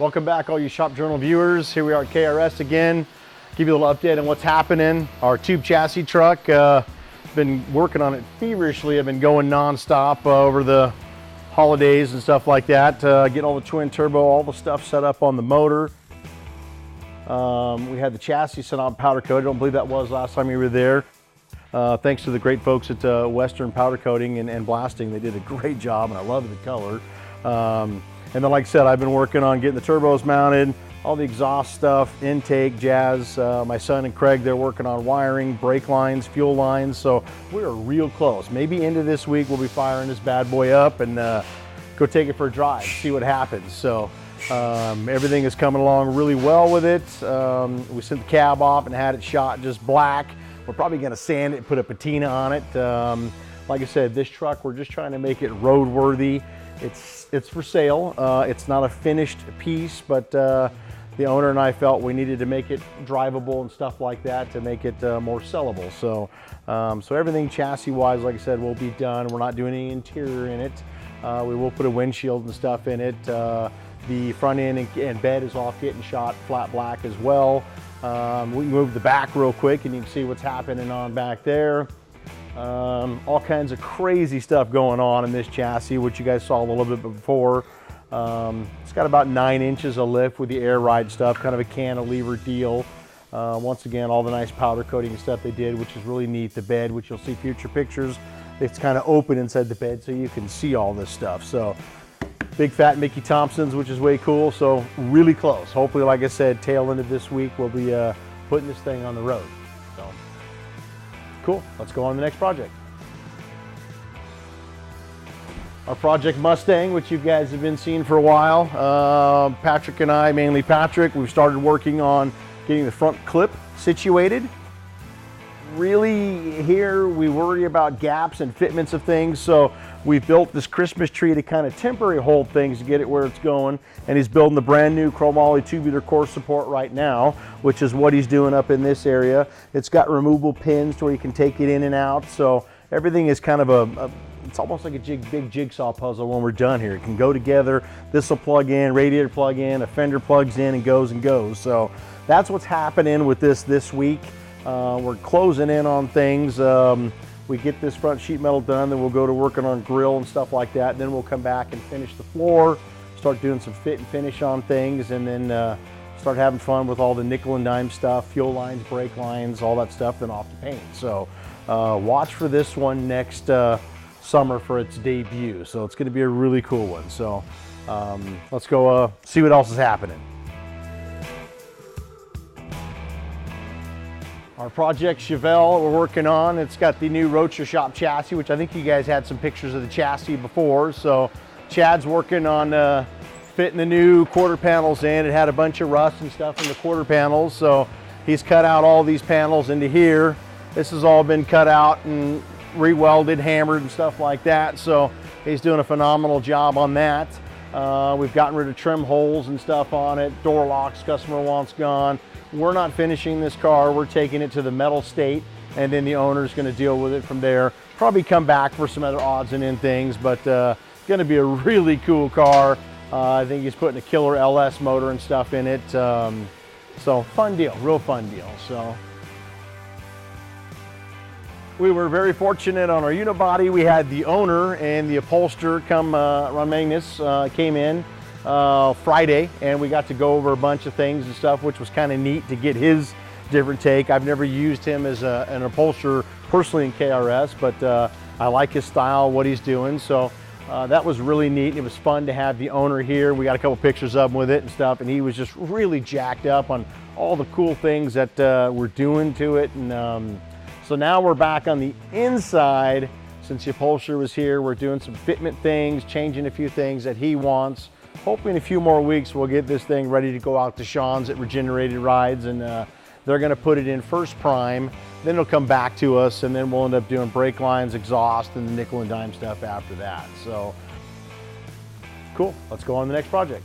Welcome back, all you Shop Journal viewers. Here we are at KRS again. Give you a little update on what's happening. Our tube chassis truck, been working on it feverishly. I've been going non-stop over the holidays and stuff like that. Getting all the twin turbo, all the stuff set up on the motor. We had the chassis set on powder coat. I don't believe that was last time you were there. Thanks to the great folks at Western Powder Coating and Blasting. They did a great job, and I love the color. And then, like I said, I've been working on getting the turbos mounted, all the exhaust stuff, intake, jazz. My son and Craig, they're working on wiring, brake lines, fuel lines. So we're real close. Maybe into this week, we'll be firing this bad boy up and go take it for a drive, see what happens. So everything is coming along really well with it. We sent the cab off and had it shot just black. We're probably gonna sand it and put a patina on it. Like I said, this truck, we're just trying to make it roadworthy. It's for sale. It's not a finished piece, but the owner and I felt we needed to make it drivable and stuff like that to make it more sellable. So, so everything chassis-wise, like I said, will be done. We're not doing any interior in it. We will put a windshield and stuff in it. The front end and bed is all getting shot flat black as well. We can move the back real quick and you can see what's happening on back there. All kinds of crazy stuff going on in this chassis, which you guys saw a little bit before. It's got about 9 inches of lift with the air ride stuff, kind of a cantilever deal. Once again, all the nice powder coating and stuff they did, which is really neat. The bed, which you'll see future pictures, it's kind of open inside the bed so you can see all this stuff. So big fat Mickey Thompsons, which is way cool. So really close. Hopefully, like I said, tail end of this week, we'll be putting this thing on the road. So cool, let's go on to the next project. Our Project Mustang, which you guys have been seeing for a while. Patrick and I, mainly Patrick, we've started working on getting the front clip situated. Really here we worry about gaps and fitments of things, so we've built this Christmas tree to kind of temporary hold things to get it where it's going, and he's building the brand new chromoly tubular core support right now, which is what he's doing up in this area. It's got removable pins to where you can take it in and out, so everything is kind of it's almost like a big jigsaw puzzle when we're done here. It can go together. This will plug in, radiator plug in, a fender plugs in and goes. So that's what's happening with this week. We're closing in on things. We get this front sheet metal done, then we'll go to working on grill and stuff like that. Then we'll come back and finish the floor, start doing some fit and finish on things, and then start having fun with all the nickel and dime stuff, fuel lines, brake lines, all that stuff, then off to paint. So watch for this one next summer for its debut. So it's going to be a really cool one. So let's go see what else is happening. Our Project Chevelle we're working on, it's got the new Roadster Shop chassis, which I think you guys had some pictures of the chassis before. So Chad's working on fitting the new quarter panels in. It had a bunch of rust and stuff in the quarter panels, so he's cut out all these panels into here. This has all been cut out and re-welded, hammered and stuff like that, so he's doing a phenomenal job on that. We've gotten rid of trim holes and stuff on it, door locks customer wants gone. We're not finishing this car, we're taking it to the metal state, and then the owner's going to deal with it from there. Probably come back for some other odds and end things, but it's going to be a really cool car. I think he's putting a killer LS motor and stuff in it, so fun deal, real fun deal. So we were very fortunate on our unibody. We had the owner and the upholsterer come, Ron Magnus came in Friday, and we got to go over a bunch of things and stuff, which was kind of neat to get his different take. I've never used him as an upholsterer personally in KRS, but I like his style, what he's doing. So that was really neat. It was fun to have the owner here. We got a couple pictures of him with it and stuff, and he was just really jacked up on all the cool things that we're doing to it. And so now we're back on the inside. Since the upholsterer was here, we're doing some fitment things, changing a few things that he wants. Hopefully in a few more weeks, we'll get this thing ready to go out to Sean's at Regenerated Rides, and they're gonna put it in first prime, then it'll come back to us, and then we'll end up doing brake lines, exhaust, and the nickel and dime stuff after that. So cool, let's go on to the next project.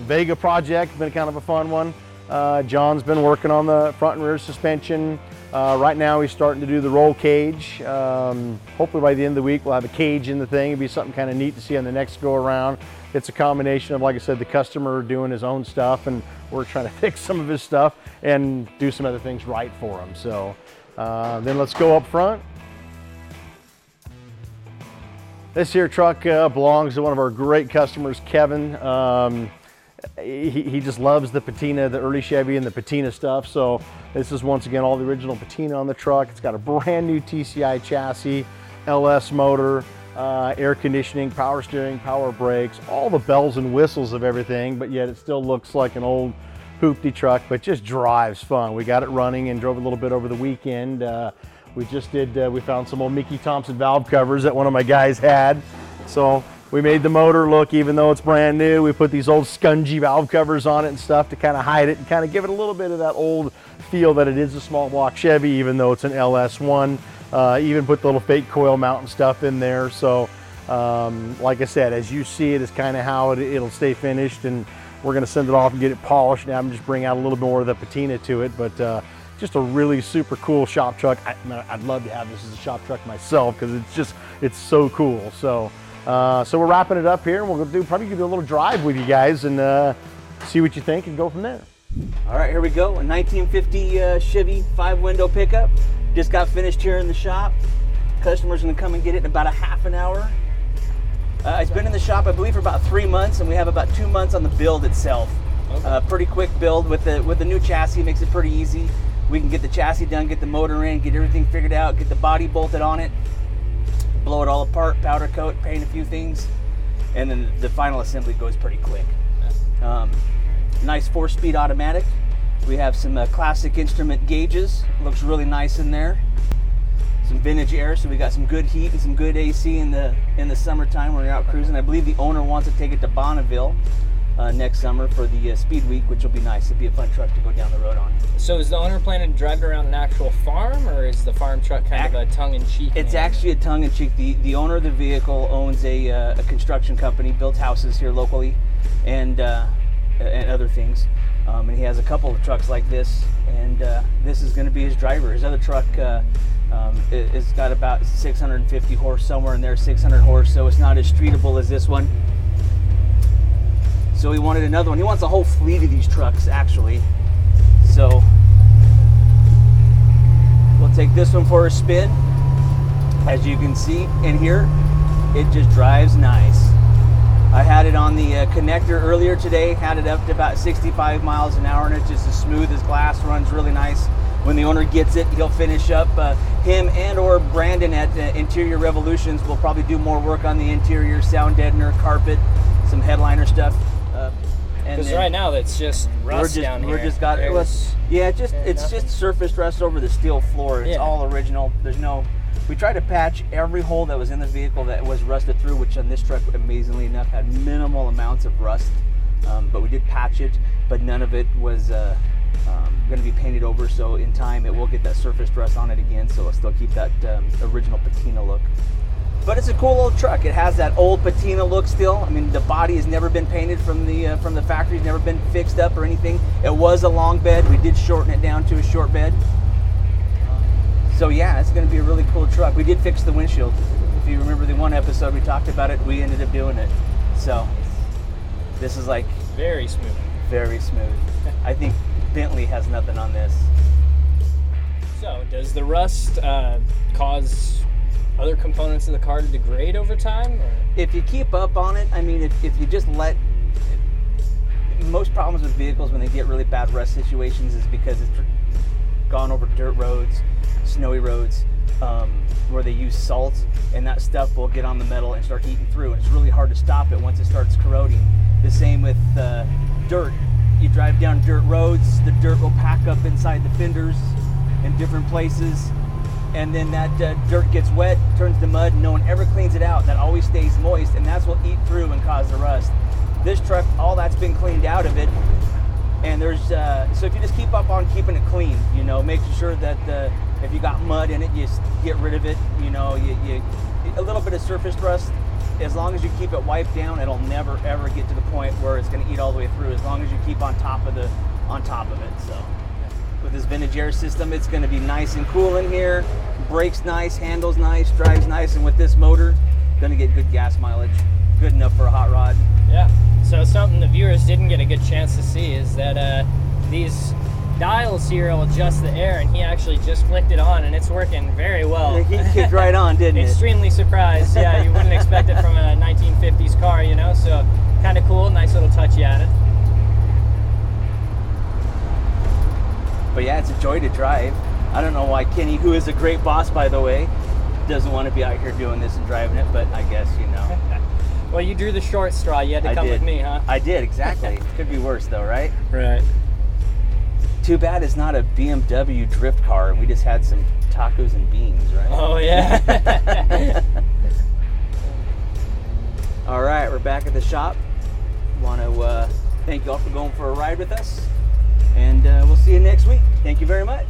Vega project, been kind of a fun one. John's been working on the front and rear suspension. Right now he's starting to do the roll cage. Hopefully by the end of the week we'll have a cage in the thing. It'll be something kind of neat to see on the next go around. It's a combination of, like I said, the customer doing his own stuff, and we're trying to fix some of his stuff and do some other things right for him. So then let's go up front. This here truck belongs to one of our great customers, Kevin. He just loves the patina, the early Chevy and the patina stuff. So this is once again all the original patina on the truck. It's got a brand new TCI chassis, LS motor, air conditioning, power steering, power brakes, all the bells and whistles of everything, but yet it still looks like an old hoopty truck, but just drives fun. We got it running and drove a little bit over the weekend. We found some old Mickey Thompson valve covers that one of my guys had. So we made the motor look, even though it's brand new, we put these old scungy valve covers on it and stuff to kind of hide it and kind of give it a little bit of that old feel that it is a small block Chevy, even though it's an LS1. Even put the little fake coil mount and stuff in there. So like I said, as you see it is kind of how it'll stay finished, and we're going to send it off and get it polished. Now I'm just bring out a little more of the patina to it, but just a really super cool shop truck. I'd love to have this as a shop truck myself because it's so cool. So so we're wrapping it up here, and we'll probably do a little drive with you guys and see what you think and go from there. All right, here we go. A 1950 Chevy 5-window pickup. Just got finished here in the shop. Customer's gonna come and get it in about a half an hour. It's been in the shop, I believe, for about 3 months, and we have about 2 months on the build itself. Okay. Pretty quick build with the new chassis. Makes it pretty easy. We can get the chassis done, get the motor in, get everything figured out, get the body bolted on it, blow it all apart, powder coat, paint a few things, and then the final assembly goes pretty quick. Nice 4-speed automatic. We have some classic instrument gauges. Looks really nice in there. Some vintage air, so we got some good heat and some good AC in the summertime when you're out cruising. I believe the owner wants to take it to Bonneville next summer for the Speed Week, which will be nice. It'll be a fun truck to go down the road on. So is the owner planning to drive it around an actual farm, or is the farm truck kind of a tongue-in-cheek? It's actually a tongue-in-cheek. The owner of the vehicle owns a construction company, builds houses here locally, and other things. And he has a couple of trucks like this, and this is going to be his driver. His other truck it's got about 650 horse, somewhere in there, 600 horse, so it's not as streetable as this one. So he wanted another one. He wants a whole fleet of these trucks, actually. So we'll take this one for a spin. As you can see in here, it just drives nice. I had it on the connector earlier today, had it up to about 65 miles an hour, and it's just as smooth as glass, runs really nice. When the owner gets it, he'll finish up. Him and or Brandon at Interior Revolutions will probably do more work on the interior, sound deadener, carpet, some headliner stuff. Because right now it's just rust down here. It's just surface rust over the steel floor. It's all original. We tried to patch every hole that was in the vehicle that was rusted through, which on this truck, amazingly enough, had minimal amounts of rust. But we did patch it, but none of it was going to be painted over. So in time, it will get that surface rust on it again. So it'll still keep that original patina look. But it's a cool old truck. It has that old patina look still. I mean, the body has never been painted from the factory. It's never been fixed up or anything. It was a long bed. We did shorten it down to a short bed. So yeah, it's going to be a really cool truck. We did fix the windshield. If you remember the one episode we talked about it, we ended up doing it. So this is like very smooth. Very smooth. I think Bentley has nothing on this. So does the rust cause other components of the car to degrade over time? Or? If you keep up on it, I mean, if you just let, most problems with vehicles when they get really bad rust situations is because it's gone over dirt roads, snowy roads, where they use salt, and that stuff will get on the metal and start eating through, and it's really hard to stop it once it starts corroding. The same with dirt. You drive down dirt roads, the dirt will pack up inside the fenders in different places, and then that dirt gets wet, turns to mud, and no one ever cleans it out. That always stays moist, and that's what eat through and cause the rust. This truck, all that's been cleaned out of it, and there's so if you just keep up on keeping it clean, you know, making sure that if you got mud in it, you just get rid of it. You know, you a little bit of surface rust, as long as you keep it wiped down, it'll never ever get to the point where it's going to eat all the way through. As long as you keep on top of the on top of it. So with this vintage air system, it's going to be nice and cool in here. Brakes nice, handles nice, drives nice, and with this motor, going to get good gas mileage. Good enough for a hot rod. Yeah. So something the viewers didn't get a good chance to see is that these dials here will adjust the air, and he actually just flicked it on, and it's working very well. He kicked right on, didn't it? Extremely surprised. Yeah, you wouldn't expect it from a 1950s car, you know. So kind of cool, nice little touch he added. But yeah, it's a joy to drive. I don't know why Kenny, who is a great boss, by the way, doesn't want to be out here doing this and driving it, but I guess, you know. Well, you drew the short straw. You had to come with me, huh? I did, exactly. Could be worse, though, right? Right. Too bad it's not a BMW drift car, and we just had some tacos and beans, right? Oh, yeah. All right, we're back at the shop. Want to thank you all for going for a ride with us, and we'll see you next week. Thank you very much.